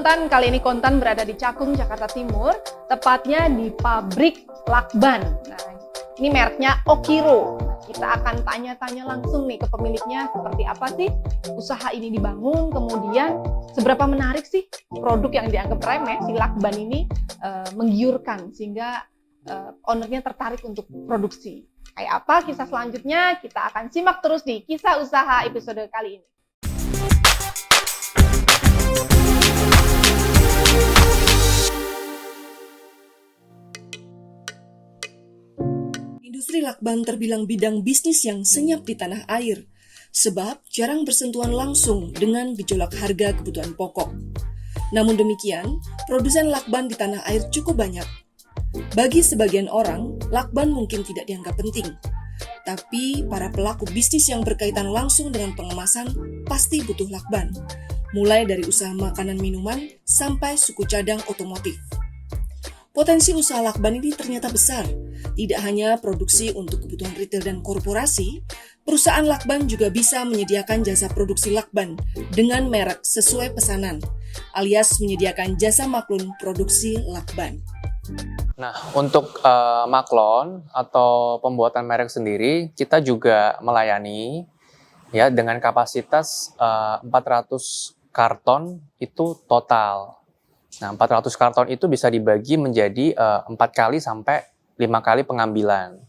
Kontan, kali ini Kontan berada di Cakung, Jakarta Timur, tepatnya di pabrik lakban. Nah, ini mereknya Okiro. Kita akan tanya-tanya langsung nih ke pemiliknya, seperti apa sih usaha ini dibangun, kemudian seberapa menarik sih produk yang dianggap remeh, si lakban ini menggiurkan, sehingga ownernya tertarik untuk produksi. Kayak apa kisah selanjutnya, kita akan simak terus di Kisah Usaha episode kali ini. Industri lakban terbilang bidang bisnis yang senyap di tanah air, sebab jarang bersentuhan langsung dengan gejolak harga kebutuhan pokok. Namun demikian, produsen lakban di tanah air cukup banyak. Bagi sebagian orang, lakban mungkin tidak dianggap penting. Tapi para pelaku bisnis yang berkaitan langsung dengan pengemasan pasti butuh lakban, mulai dari usaha makanan minuman sampai suku cadang otomotif. Potensi usaha lakban ini ternyata besar. Tidak hanya produksi untuk kebutuhan retail dan korporasi, perusahaan lakban juga bisa menyediakan jasa produksi lakban dengan merek sesuai pesanan, alias menyediakan jasa maklun produksi lakban. Nah, untuk maklon atau pembuatan merek sendiri, kita juga melayani ya dengan kapasitas 400 karton itu total. Nah, 400 karton itu bisa dibagi menjadi 4 kali sampai 5 kali pengambilan.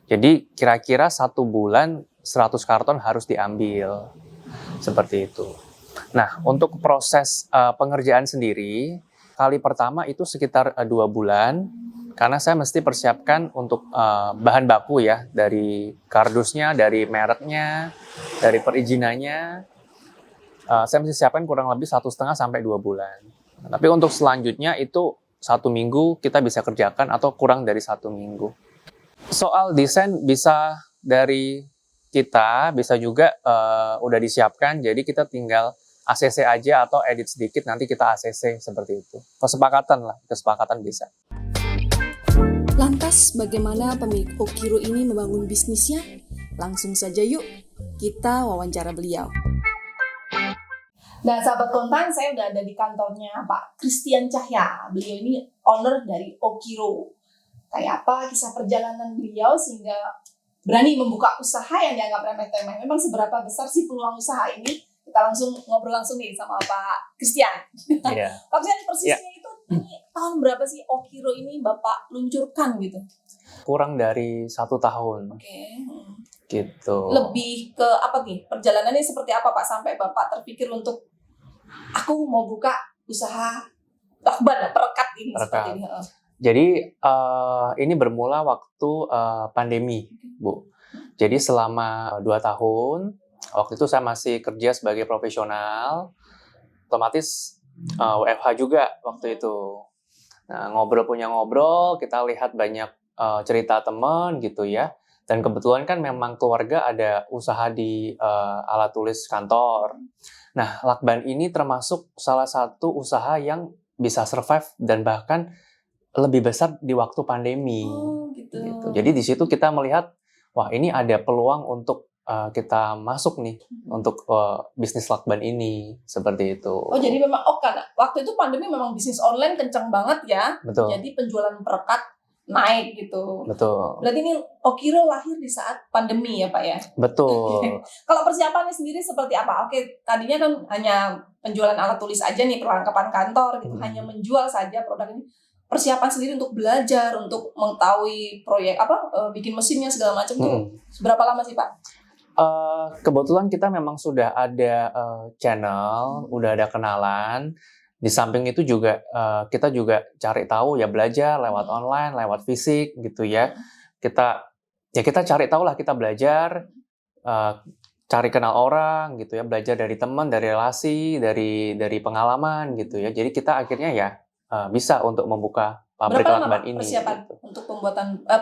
Jadi kira-kira 1 bulan 100 karton harus diambil. Seperti itu. Nah, untuk proses pengerjaan sendiri, kali pertama itu sekitar 2 bulan. Karena saya mesti persiapkan untuk bahan baku ya, dari kardusnya, dari mereknya, dari perizinannya. Saya mesti siapkan kurang lebih 1,5 sampai 2 bulan. Nah, tapi untuk selanjutnya itu 1 minggu kita bisa kerjakan atau kurang dari 1 minggu. Soal desain bisa dari kita, bisa juga udah disiapkan, jadi kita tinggal ACC aja atau edit sedikit, nanti kita ACC seperti itu. Kesepakatan bisa. Lantas bagaimana pemilik Okiro ini membangun bisnisnya? Langsung saja yuk, kita wawancara beliau. Nah, sahabat Kontan, saya udah ada di kantornya Pak Christian Cahya. Beliau ini owner dari Okiro. Kayak apa kisah perjalanan beliau sehingga berani membuka usaha yang dianggap remeh-temeh. Memang seberapa besar sih peluang usaha ini? Kita langsung ngobrol langsung nih sama Pak Christian. Yeah. Pak Christian, persisnya itu ini tahun berapa sih Okiro ini Bapak luncurkan gitu? Kurang dari 1 tahun. Oke. Gitu. Lebih ke apa nih? Perjalanannya seperti apa Pak sampai Bapak terpikir untuk aku mau buka usaha lakban, perekat ini seperti ini. Jadi ini bermula waktu pandemi, Bu. Jadi selama 2 tahun, waktu itu saya masih kerja sebagai profesional, otomatis WFH juga waktu itu. Nah, ngobrol, kita lihat banyak cerita teman gitu ya. Dan kebetulan kan memang keluarga ada usaha di alat tulis kantor. Nah, lakban ini termasuk salah satu usaha yang bisa survive dan bahkan lebih besar di waktu pandemi. Oh, gitu. Jadi di situ kita melihat, wah ini ada peluang untuk kita masuk nih untuk bisnis lakban ini, seperti itu. Oh, jadi memang kan waktu itu pandemi memang bisnis online kencang banget ya. Betul. Jadi penjualan perekat naik gitu. Betul. Berarti ini Okiro lahir di saat pandemi ya Pak ya? Betul. Kalau persiapannya sendiri seperti apa? Oke, tadinya kan hanya penjualan alat tulis aja nih, perlengkapan kantor gitu, hanya menjual saja produk ini. Persiapan sendiri untuk belajar, untuk mengetahui proyek bikin mesinnya segala macam tuh seberapa lama sih Pak? Kebetulan kita memang sudah ada channel, udah ada kenalan. Di samping itu juga kita juga cari tahu ya, belajar lewat online, lewat fisik gitu ya. Kita cari tahu lah, kita belajar, cari kenal orang gitu ya, belajar dari teman, dari relasi, dari pengalaman gitu ya. Jadi kita akhirnya ya bisa untuk membuka pabrik lakban ini. Persiapan gitu untuk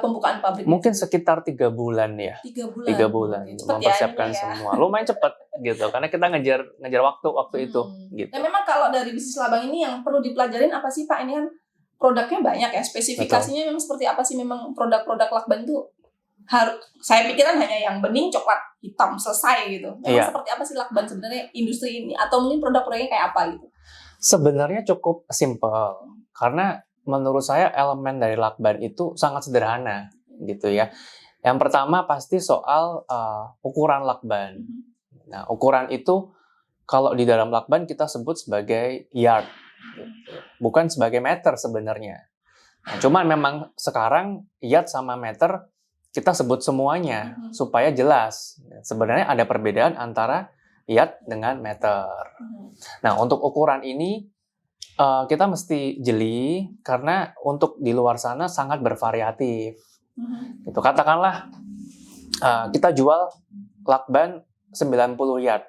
pembukaan pabrik? Mungkin sekitar 3 bulan ya. 3 bulan. 3 bulan mempersiapkan semua. Lumayan cepat gitu, karena kita ngejar waktu itu gitu. Nah, memang kalau dari bisnis labang ini yang perlu dipelajarin apa sih Pak? Ini kan produknya banyak ya, spesifikasinya memang seperti apa sih memang produk-produk lakban itu? Saya pikiran hanya yang bening, coklat, hitam, selesai gitu. Memang seperti apa sih lakban sebenarnya industri ini? Atau mungkin produk-produknya kayak apa gitu? Sebenarnya cukup simple, karena menurut saya elemen dari lakban itu sangat sederhana, gitu ya. Yang pertama pasti soal ukuran lakban. Nah, ukuran itu kalau di dalam lakban kita sebut sebagai yard, gitu. Bukan sebagai meter sebenarnya. Nah, cuman memang sekarang yard sama meter kita sebut semuanya supaya jelas. Sebenarnya ada perbedaan antara yard dengan meter. Nah, untuk ukuran ini kita mesti jeli karena untuk di luar sana sangat bervariatif. Gitu. Katakanlah kita jual lakban 90 yard.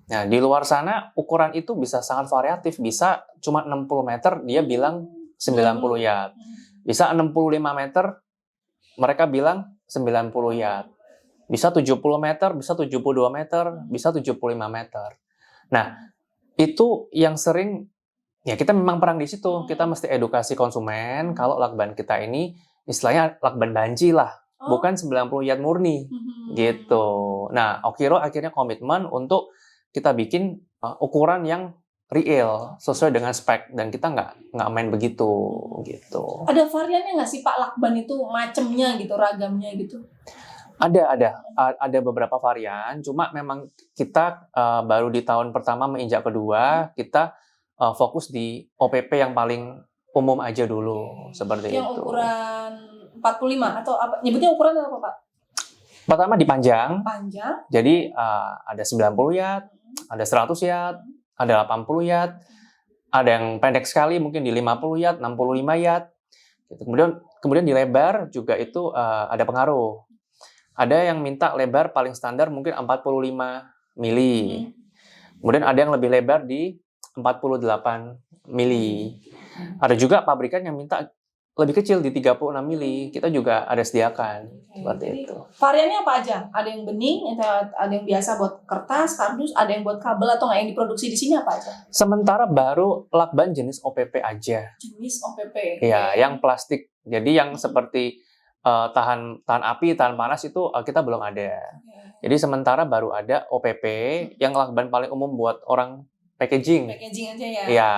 Nah, di luar sana ukuran itu bisa sangat variatif. Bisa cuma 60 meter, dia bilang 90 yard. Bisa 65 meter, mereka bilang 90 yard. Bisa 70 meter, bisa 72 meter, bisa 75 meter. Nah, itu yang sering, ya kita memang perang di situ. Kita mesti edukasi konsumen kalau lakban kita ini istilahnya lakban banci lah. Bukan 90 yard murni. Gitu. Nah, Okiro akhirnya komitmen untuk kita bikin ukuran yang real, sesuai dengan spek, dan kita nggak main begitu, gitu. Ada variannya nggak sih Pak lakban itu, macemnya gitu, ragamnya gitu? Ada beberapa varian, cuma memang kita baru di tahun pertama menginjak kedua, kita fokus di OPP yang paling umum aja dulu, seperti yang itu. Yang ukuran 45 atau apa? Nyebutnya ukuran apa Pak? Pertama dipanjang. Panjang. Jadi ada 90 yard, ada 100 yard, ada 80 yard, ada yang pendek sekali mungkin di 50 yard, 65 yard. Gitu. Kemudian di lebar juga itu ada pengaruh. Ada yang minta lebar paling standar mungkin 45 mili. Kemudian ada yang lebih lebar di 48 mili. Ada juga pabrikan yang minta lebih kecil di 36 mili. Kita juga ada sediakan. Seperti itu. Variannya apa aja? Ada yang bening, ada yang biasa buat kertas, kardus, ada yang buat kabel atau nggak, yang diproduksi di sini apa aja? Sementara baru lakban jenis OPP aja. Jenis OPP. Iya, yang plastik. Jadi yang seperti tahan api, tahan panas itu kita belum ada. Jadi sementara baru ada OPP yang lakban paling umum buat orang packaging. Packaging aja ya. Iya.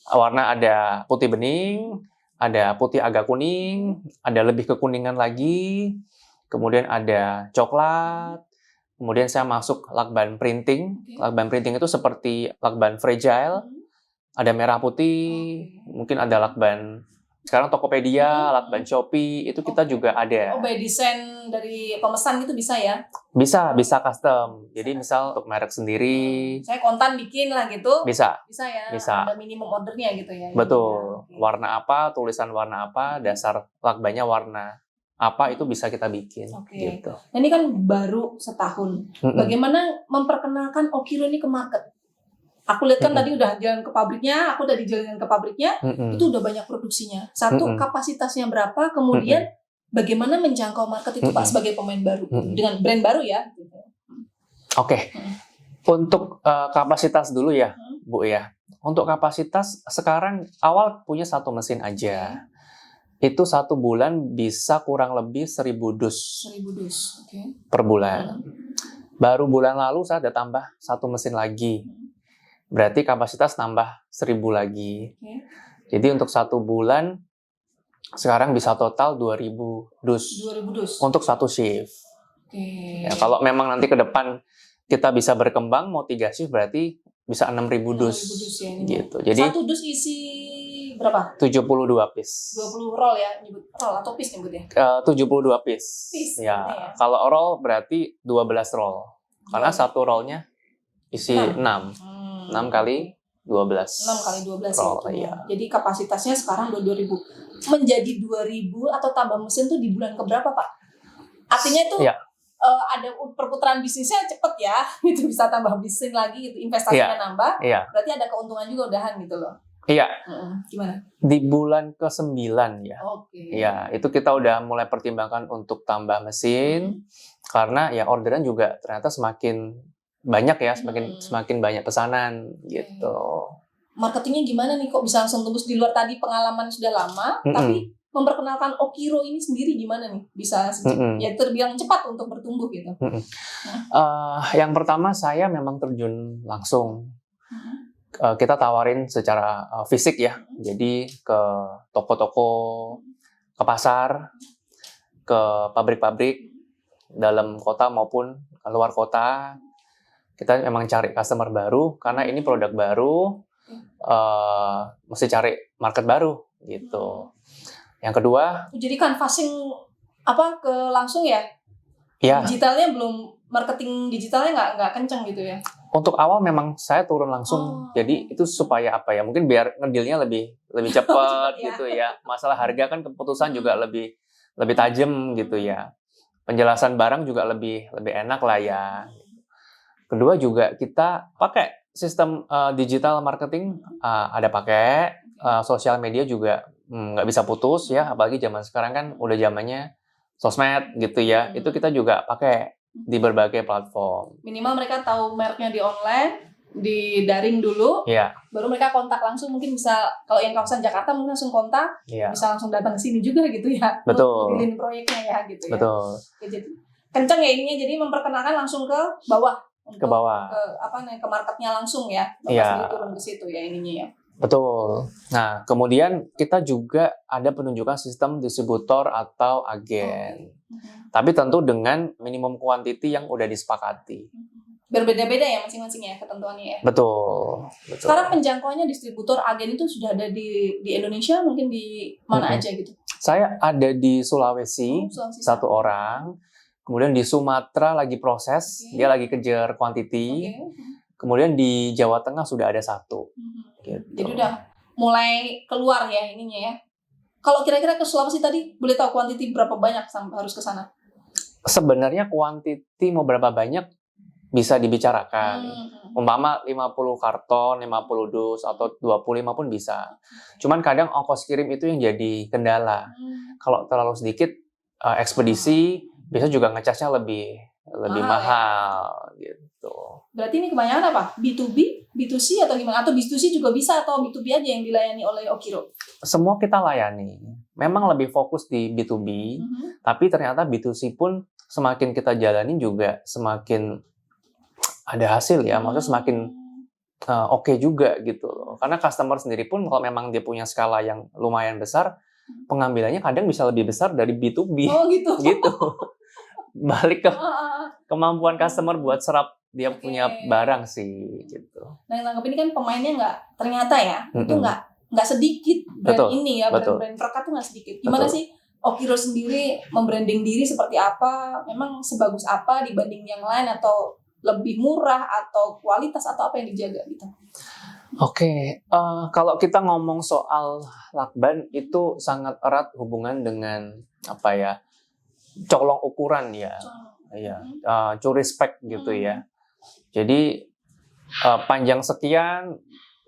Warna ada putih bening, ada putih agak kuning, ada lebih kekuningan lagi, kemudian ada coklat, kemudian saya masuk lakban printing. Lakban printing itu seperti lakban fragile, ada merah putih, mungkin ada lakban sekarang Tokopedia, lakban Shopee, itu kita juga ada. Oh, by desain dari pemesan gitu bisa ya? Bisa custom. Jadi misal untuk merek sendiri. Saya kontan bikin lah gitu. Bisa. Bisa ya? Bisa. Ada minimum ordernya gitu ya? Betul. Ya. Warna apa, tulisan warna apa, dasar lakbannya warna apa, itu bisa kita bikin. Gitu. Nah, ini kan baru setahun. Bagaimana memperkenalkan Okiro ini ke market? Aku lihat kan tadi udah jalan ke pabriknya, aku udah dijalan ke pabriknya, itu udah banyak produksinya. Satu, kapasitasnya berapa, kemudian bagaimana menjangkau market itu Pak sebagai pemain baru, dengan brand baru ya. Oke. Untuk kapasitas dulu ya, Bu ya. Untuk kapasitas sekarang awal punya satu mesin aja. Itu 1 bulan bisa kurang lebih 1.000 dus. 1.000 dus, per bulan. Baru bulan lalu saya ada tambah 1 mesin lagi. Berarti kapasitas nambah 1.000 lagi. Jadi untuk 1 bulan sekarang bisa total 2.000 dus. 2.000 dus. Untuk 1 shift. Ya, kalau memang nanti ke depan kita bisa berkembang mau 3 shift berarti bisa 6.000 dus. 6.000 dus ya, gitu. Jadi 1 dus isi berapa? 72 piece. 20 roll ya, nyebut roll atau piece nyebutnya? 72 piece. Piece. Ya. Kalau roll berarti 12 roll. Karena 1 rollnya isi 6. 6 kali 12. 6 kali 12 roll, ya. Iya. Jadi kapasitasnya sekarang 2.000. Menjadi 2.000 atau tambah mesin tuh di bulan keberapa, Pak? Artinya itu ada perputaran bisnisnya cepet ya. Itu bisa tambah mesin lagi, gitu. Investasinya nambah. Berarti ada keuntungan juga udahan gitu loh. Iya. Gimana? Di bulan ke-9 ya. Iya, itu kita udah mulai pertimbangkan untuk tambah mesin. Karena ya orderan juga ternyata semakin banyak ya, semakin banyak pesanan gitu. Marketingnya gimana nih, kok bisa langsung tembus di luar tadi pengalaman sudah lama, tapi memperkenalkan Okiro ini sendiri gimana nih bisa ya terbilang cepat untuk bertumbuh gitu? Yang pertama saya memang terjun langsung kita tawarin secara fisik ya. Jadi ke toko-toko, ke pasar, ke pabrik-pabrik dalam kota maupun luar kota. Kita memang cari customer baru karena ini produk baru, mesti cari market baru gitu. Yang kedua, Jadi canvassing ke langsung ya? ya Digitalnya belum, marketing digitalnya nggak kenceng gitu ya? untuk awal memang saya turun langsung. Jadi itu supaya apa ya? Mungkin biar ngedealnya lebih cepat Cepet ya. gitu ya. Masalah harga kan keputusan juga lebih tajam gitu ya. Penjelasan barang juga lebih enak lah ya. Kedua juga kita pakai sistem digital marketing, ada pakai sosial media juga nggak bisa putus ya, apalagi zaman sekarang kan udah zamannya sosmed gitu ya. Itu kita juga pakai di berbagai platform. Minimal mereka tahu mereknya di online, di daring dulu, Iya, baru mereka kontak langsung, mungkin bisa kalau yang kawasan Jakarta mungkin langsung kontak, iya, bisa langsung datang ke sini juga gitu ya. Betul. Ngedealin proyeknya ya gitu ya. betul, Oke, jadi kenceng ya ininya, jadi memperkenalkan langsung ke bawah. ke bawah. Ke marketnya langsung ya. Bapak Iya. sendiri turun ke situ ya ininya ya. Betul. Nah, kemudian kita juga ada penunjukan sistem distributor atau agen. Tapi tentu dengan minimum quantity yang udah disepakati. Berbeda-beda ya masing-masing ya ketentuannya ya. Betul. Sekarang penjangkauannya distributor agen itu sudah ada di Indonesia, mungkin di mana aja gitu? Saya ada di Sulawesi, Sulawesi satu orang. Kemudian di Sumatera lagi proses, Oke. dia lagi kejar quantity. Oke. Kemudian di Jawa Tengah sudah ada satu. Gitu. Jadi udah mulai keluar ya ininya ya. Kalau kira-kira ke Sulawesi tadi, boleh tahu kuantiti berapa banyak harus ke sana? Sebenarnya quantity mau berapa banyak bisa dibicarakan. Umpama 50 karton, 50 dus, atau 25 pun bisa. Cuman kadang ongkos kirim itu yang jadi kendala. Kalau terlalu sedikit, ekspedisi bisa juga ngecasnya lebih mahal gitu. Berarti ini kebanyakan apa? B2B, B2C atau gimana? Atau B2C juga bisa, atau B2B aja yang dilayani oleh Okiro? Semua kita layani. Memang lebih fokus di B2B, tapi ternyata B2C pun semakin kita jalanin juga semakin ada hasil ya. Maksudnya semakin oke juga gitu loh. Karena customer sendiri pun kalau memang dia punya skala yang lumayan besar, pengambilannya kadang bisa lebih besar dari B2B. Oh gitu. Gitu. Balik ke kemampuan customer buat serap dia punya barang sih gitu. Nah, yang nangkep ini kan pemainnya ternyata itu nggak sedikit brand Betul, ini ya, betul. brand perkat tuh nggak sedikit. Gimana Betul. sih Okiro sendiri membranding diri seperti apa? Memang sebagus apa dibanding yang lain, atau lebih murah, atau kualitas, atau apa yang dijaga gitu? Oke, kalau kita ngomong soal lakban itu sangat erat hubungan dengan apa ya, colong ukuran ya, curi spek gitu ya. Jadi panjang sekian,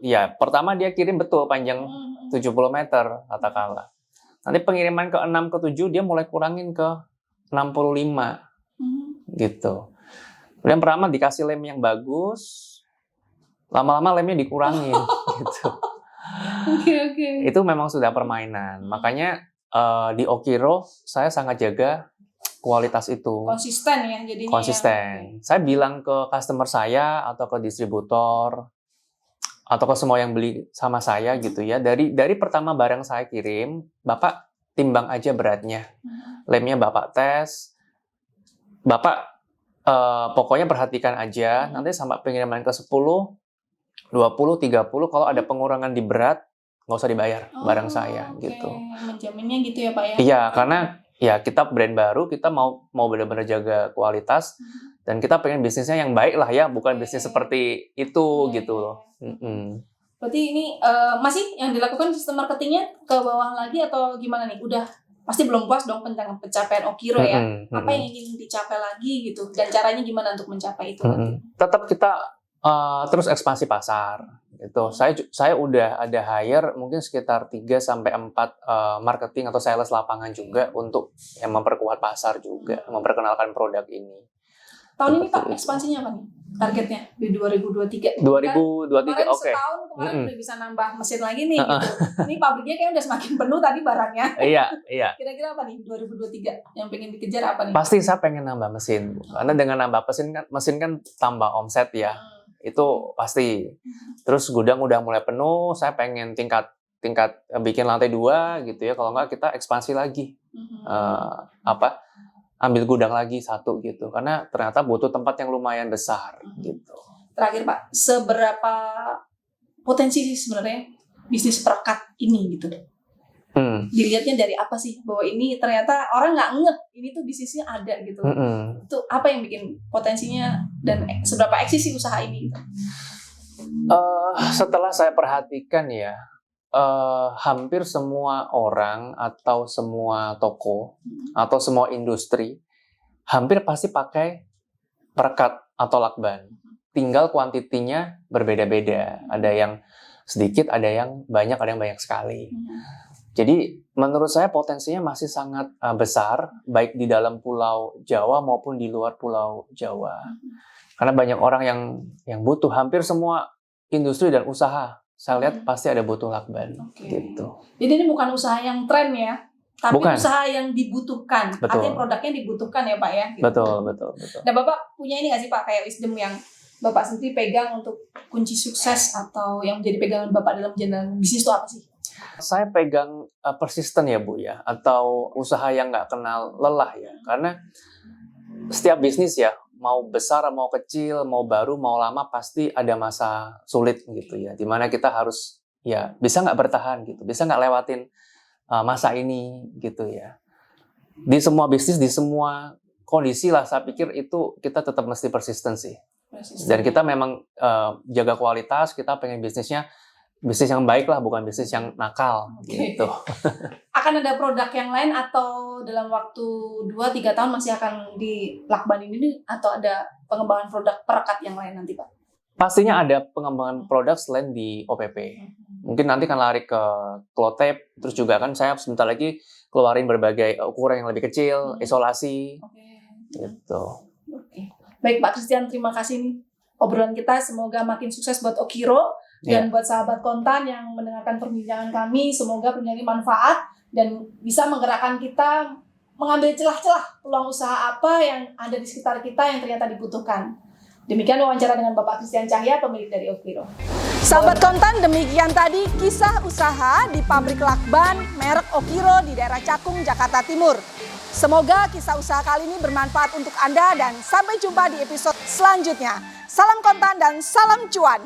ya pertama dia kirim betul panjang 70 meter katakanlah. Nanti pengiriman ke 6 ke 7 dia mulai kurangin ke 65 gitu. Kemudian pertama dikasih lem yang bagus, lama-lama lemnya dikurangin gitu. Oke. Itu memang sudah permainan. Makanya di Okiro saya sangat jaga kualitas itu. Konsisten ya jadinya. Konsisten. Saya bilang ke customer saya atau ke distributor atau ke semua yang beli sama saya gitu ya. Dari pertama barang saya kirim, Bapak timbang aja beratnya. Lemnya Bapak tes. Bapak pokoknya perhatikan aja, nanti sampai pengiriman ke 10, 20, 30, kalau ada pengurangan di berat, nggak usah dibayar barang saya gitu. Menjaminnya gitu ya Pak ya? Iya, karena ya kita brand baru, kita mau benar-benar jaga kualitas, dan kita pengen bisnisnya yang baik lah ya, bukan bisnis seperti itu gitu loh. Berarti ini masih yang dilakukan sistem marketingnya ke bawah lagi atau gimana nih? Udah pasti belum puas dong pencapaian Okiro ya. Apa yang ingin dicapai lagi gitu, dan caranya gimana untuk mencapai itu? Tetap kita terus ekspansi pasar gitu. Saya udah ada hire mungkin sekitar 3 sampai 4 marketing atau sales lapangan juga untuk yang memperkuat pasar juga, memperkenalkan produk ini. Tahun ini Pak ekspansinya apa nih? Targetnya di 2023. 2023 oke. Setahun kemarin udah bisa nambah mesin lagi nih gitu. Ini pabriknya kayaknya udah semakin penuh tadi barangnya. Iya. Kira-kira apa nih 2023 yang pengen dikejar apa nih? Pasti saya pengen nambah mesin. Karena dengan nambah mesin kan tambah omset ya. itu pasti. Terus gudang udah mulai penuh, saya pengen tingkat bikin lantai 2 gitu ya. Kalau nggak kita ekspansi lagi, ambil gudang lagi 1 gitu. Karena ternyata butuh tempat yang lumayan besar gitu. Terakhir Pak, seberapa potensi sih sebenarnya bisnis perekat ini gitu? Dilihatnya dari apa sih bahwa ini ternyata orang nggak ngeh ini tuh bisnisnya ada gitu. Itu apa yang bikin potensinya dan seberapa eksis sih usaha ini gitu? Setelah saya perhatikan ya, hampir semua orang atau semua toko atau semua industri hampir pasti pakai perekat atau lakban. Tinggal kuantitinya berbeda-beda. Ada yang sedikit, ada yang banyak sekali. Jadi menurut saya potensinya masih sangat besar, baik di dalam Pulau Jawa maupun di luar Pulau Jawa. Karena banyak orang yang butuh, hampir semua industri dan usaha, saya lihat pasti ada butuh lakban. Gitu. Jadi ini bukan usaha yang tren ya, tapi bukan. Usaha yang dibutuhkan. Betul. Artinya produknya dibutuhkan ya Pak ya. Gitu. Betul. Nah Bapak punya ini nggak sih Pak, kayak wisdom yang Bapak sendiri pegang untuk kunci sukses atau yang menjadi pegangan Bapak dalam jalan bisnis itu apa sih? Saya pegang persisten ya Bu ya, atau usaha yang nggak kenal lelah ya. Karena setiap bisnis ya, mau besar, mau kecil, mau baru, mau lama, pasti ada masa sulit gitu ya. Dimana kita harus ya bisa nggak bertahan gitu, bisa nggak lewatin masa ini gitu ya. Di semua bisnis, di semua kondisi lah, saya pikir itu kita tetap mesti persisten sih. Dan kita memang jaga kualitas, kita pengen bisnis yang baik lah, bukan bisnis yang nakal gitu. Akan ada produk yang lain atau dalam waktu 2-3 tahun masih akan di lakban ini atau ada pengembangan produk perekat yang lain nanti Pak? Pastinya ada pengembangan produk selain di OPP. Mungkin nanti kan lari ke Clotep, terus juga kan saya sebentar lagi keluarin berbagai ukuran yang lebih kecil, isolasi, gitu. Baik Pak Christian, terima kasih nih obrolan kita, semoga makin sukses buat Okiro. Dan buat sahabat Kontan yang mendengarkan perbincangan kami, semoga punya manfaat dan bisa menggerakkan kita mengambil celah-celah peluang usaha apa yang ada di sekitar kita yang ternyata dibutuhkan. Demikian wawancara dengan Bapak Christian Cahya, pemilik dari Okiro. Sahabat Kontan, demikian tadi kisah usaha di pabrik lakban merek Okiro di daerah Cakung, Jakarta Timur. Semoga kisah usaha kali ini bermanfaat untuk Anda dan sampai jumpa di episode selanjutnya. Salam Kontan dan salam cuan.